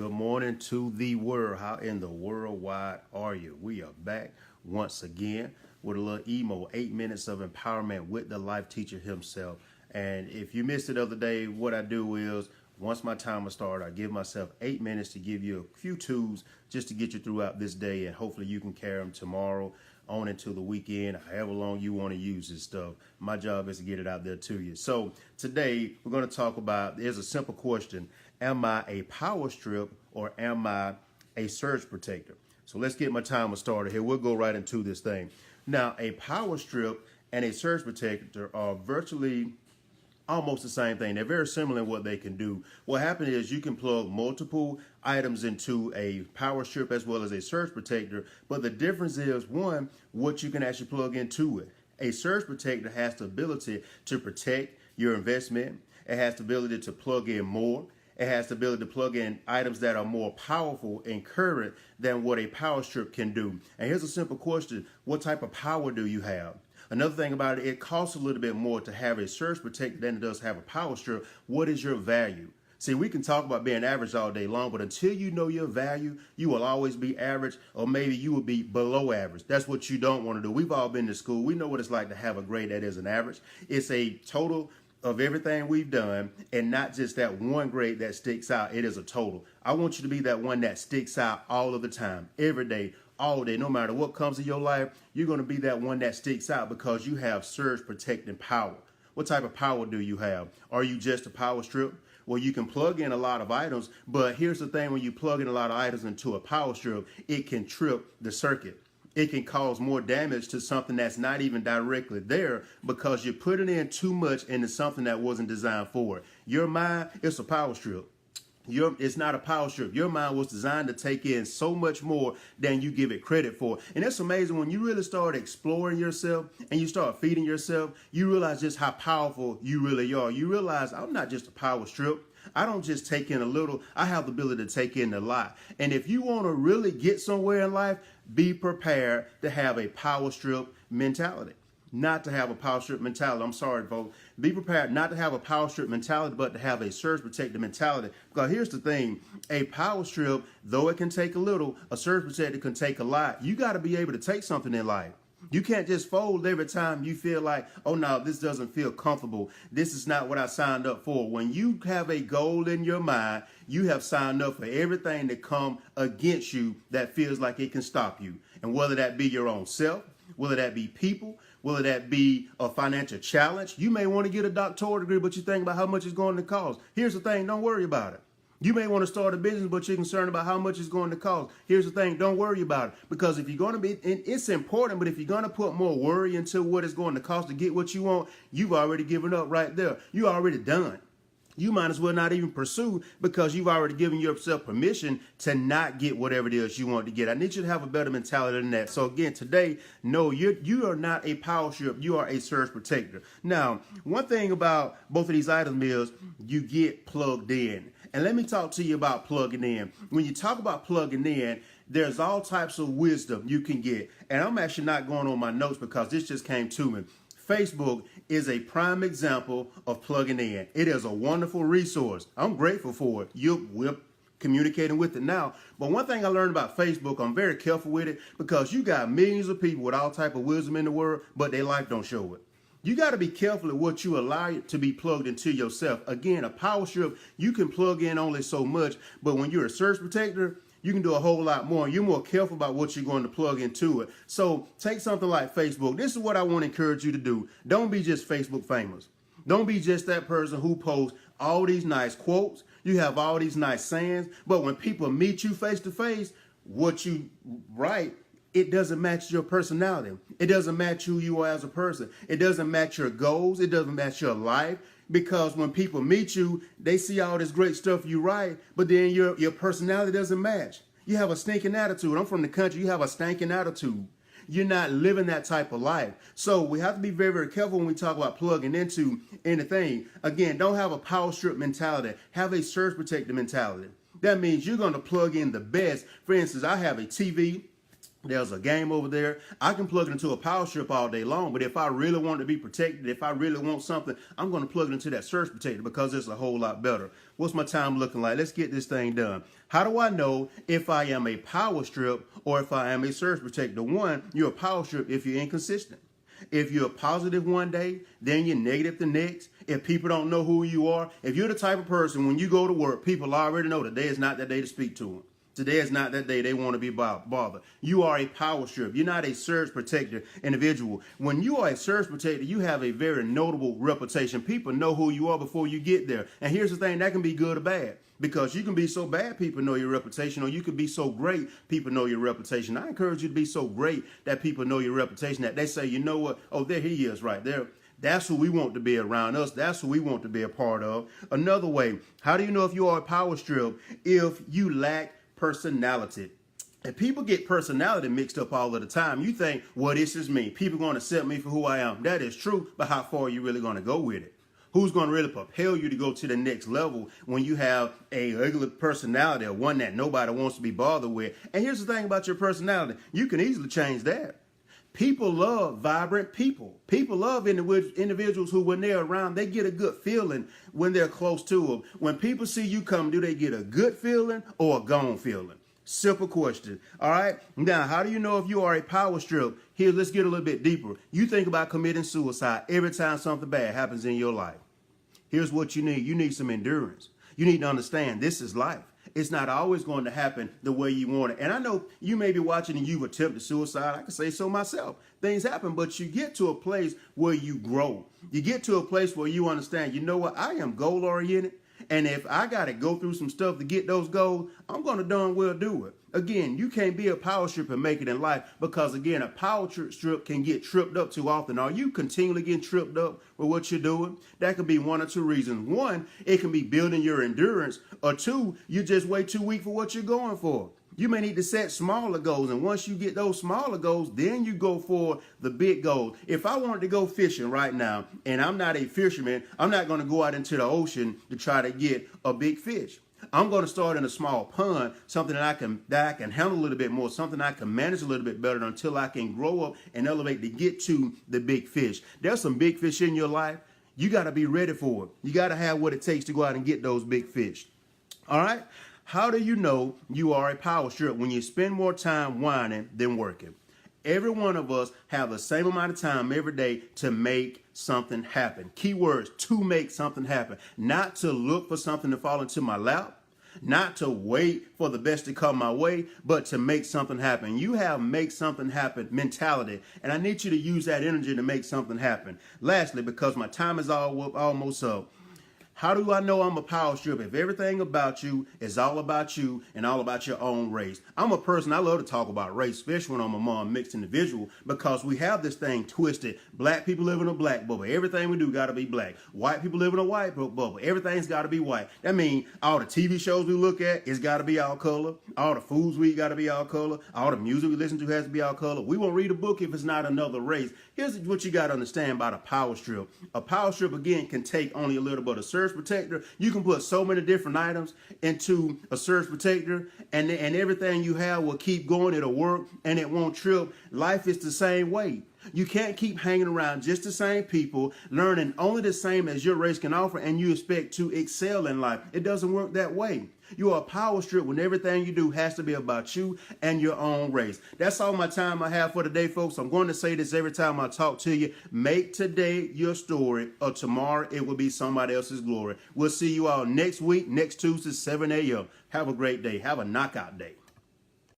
Good morning to the world. How in the world wide are you? We are back once again with a little emo, 8 minutes of empowerment with the life teacher himself. And if you missed it the other day, what I do is once my timer starts, I give myself 8 minutes to give you a few tools just to get you throughout this day, and hopefully you can carry them tomorrow on into the weekend, however long you want to use this stuff. My job is to get it out there to you. So today we're going to talk about, there's a simple question: am I a power strip or am I a surge protector? So let's get my timer started here. We'll go right into this thing. Now, a power strip and a surge protector are virtually almost the same thing. They're very similar in what they can do. What happens is you can plug multiple items into a power strip as well as a surge protector, but the difference is, one, what you can actually plug into it. A surge protector has the ability to protect your investment. It has the ability to plug in more. It has the ability to plug in items that are more powerful and current than what a power strip can do. And here's a simple question: what type of power do you have? Another thing about it, it costs a little bit more to have a surge protector than it does have a power strip. What is your value? See, we can talk about being average all day long, but until you know your value, you will always be average, or maybe you will be below average. That's what you don't want to do. We've all been to school. We know what it's like to have a grade that is an average. It's a total of everything we've done, and not just that one grade that sticks out. It is a total. I want you to be that one that sticks out all of the time, every day, all day. No matter what comes in your life, you're going to be that one that sticks out because you have surge protecting power. What type of power do you have? Are you just a power strip? Well, you can plug in a lot of items, but here's the thing: when you plug in a lot of items into a power strip, it can trip the circuit. It can cause more damage to something that's not even directly there because you're putting in too much into something that wasn't designed for it. Your mind, it's a power strip. It's not a power strip. Your mind was designed to take in so much more than you give it credit for. And it's amazing when you really start exploring yourself and you start feeding yourself, you realize just how powerful you really are. You realize, I'm not just a power strip. I don't just take in a little. I have the ability to take in a lot. And if you want to really get somewhere in life, be prepared to have a power strip mentality. Not to have a power strip mentality. I'm sorry, folks. Be prepared not to have a power strip mentality, but to have a surge protector mentality. Because here's the thing: a power strip, though it can take a little, a surge protector can take a lot. You got to be able to take something in life. You can't just fold every time you feel like, oh no, this doesn't feel comfortable. This is not what I signed up for. When you have a goal in your mind, you have signed up for everything that come against you that feels like it can stop you. And whether that be your own self, whether that be people, whether that be a financial challenge. You may want to get a doctoral degree, but you think about how much it's going to cost. Here's the thing: don't worry about it. You may want to start a business, but you're concerned about how much it's going to cost. Here's the thing: don't worry about it. Because if you're going to be, and it's important, but if you're going to put more worry into what it's going to cost to get what you want, you've already given up right there. You're already done. You might as well not even pursue, because you've already given yourself permission to not get whatever it is you want to get. I need you to have a better mentality than that. So again, today, no, you are not a power strip. You are a surge protector. Now, one thing about both of these items is you get plugged in. And let me talk to you about plugging in. When you talk about plugging in, there's all types of wisdom you can get. And I'm actually not going on my notes because this just came to me. Facebook is a prime example of plugging in. It is a wonderful resource. I'm grateful for it. We're communicating with it now. But one thing I learned about Facebook, I'm very careful with it, because you got millions of people with all type of wisdom in the world, but their life don't show it. You got to be careful of what you allow to be plugged into yourself. Again, a power strip, you can plug in only so much, but when you're a surge protector, you can do a whole lot more. You're more careful about what you're going to plug into it. So take something like Facebook. This is what I want to encourage you to do. Don't be just Facebook famous. Don't be just that person who posts all these nice quotes. You have all these nice sayings, but when people meet you face to face, what you write, it doesn't match your personality. It doesn't match who you are as a person. It doesn't match your goals. It doesn't match your life. Because when people meet you, they see all this great stuff you write, but then your personality doesn't match. You have a stinking attitude. I'm from the country. You have a stinking attitude. You're not living that type of life. So we have to be very, very careful when we talk about plugging into anything. Again, don't have a power strip mentality. Have a surge protector mentality. That means you're going to plug in the best. For instance, I have a TV. There's a game over there. I can plug it into a power strip all day long, but if I really want to be protected, if I really want something, I'm going to plug it into that surge protector because it's a whole lot better. What's my time looking like? Let's get this thing done. How do I know if I am a power strip or if I am a surge protector? One, you're a power strip if you're inconsistent. If you're positive one day, then you're negative the next. If people don't know who you are, if you're the type of person when you go to work, people already know today is not that day to speak to them. Today is not that day they want to be bothered. You are a power strip. You're not a surge protector individual. When you are a surge protector, you have a very notable reputation. People know who you are before you get there. And here's the thing, that can be good or bad. Because you can be so bad, people know your reputation, or you can be so great, people know your reputation. I encourage you to be so great that people know your reputation, that they say, you know what, oh, there he is right there. That's who we want to be around us. That's who we want to be a part of. Another way, how do you know if you are a power strip? If you lack personality. And people get personality mixed up all of the time. You think, well, this is me. People are going to accept me for who I am. That is true, but how far are you really going to go with it? Who's going to really propel you to go to the next level when you have a regular personality, or one that nobody wants to be bothered with? And here's the thing about your personality. You can easily change that. People love vibrant people. People love individuals who, when they're around, they get a good feeling when they're close to them. When people see you come, do they get a good feeling or a gone feeling? Simple question. All right. Now, how do you know if you are a power strip? Here, let's get a little bit deeper. You think about committing suicide every time something bad happens in your life. Here's what you need. You need some endurance. You need to understand this is life. It's not always going to happen the way you want it. And I know you may be watching and you've attempted suicide. I can say so myself. Things happen, but you get to a place where you grow. You get to a place where you understand, you know what, I am goal oriented. And if I got to go through some stuff to get those goals, I'm going to darn well do it. Again, you can't be a power strip and make it in life because, again, a power strip can get tripped up too often. Are you continually getting tripped up with what you're doing? That could be one or two reasons. One, it can be building your endurance. Or two, you're just way too weak for what you're going for. You may need to set smaller goals, and once you get those smaller goals, then you go for the big goals. If I wanted to go fishing right now, and I'm not a fisherman, I'm not going to go out into the ocean to try to get a big fish. I'm going to start in a small pond, something that I can handle a little bit more, something I can manage a little bit better until I can grow up and elevate to get to the big fish. There's some big fish in your life. You got to be ready for it. You got to have what it takes to go out and get those big fish. All right? How do you know you are a power strip? When you spend more time whining than working. Every one of us have the same amount of time every day to make something happen. Keywords, to make something happen. Not to look for something to fall into my lap. Not to wait for the best to come my way, but to make something happen. You have make something happen mentality, and I need you to use that energy to make something happen. Lastly, because my time is almost up, how do I know I'm a power strip if everything about you is all about you and all about your own race? I'm a person, I love to talk about race, especially when I'm a mixed individual, because we have this thing twisted. Black people live in a black bubble. Everything we do got to be black. White people live in a white bubble. Everything's got to be white. That means all the TV shows we look at, it's got to be all color. All the foods we eat got to be all color. All the music we listen to has to be all color. We won't read a book if it's not another race. Here's what you got to understand about a power strip. A power strip, again, can take only a little bit of surge protector. You can put so many different items into a surge protector, and everything you have will keep going. It'll work and it won't trip. Life is the same way. You can't keep hanging around just the same people, learning only the same as your race can offer, and you expect to excel in life. It doesn't work that way. You are a power strip when everything you do has to be about you and your own race. That's all my time I have for today, folks. I'm going to say this every time I talk to you. Make today your story, or tomorrow it will be somebody else's glory. We'll see you all next week, next Tuesday, 7 a.m. Have a great day. Have a knockout day.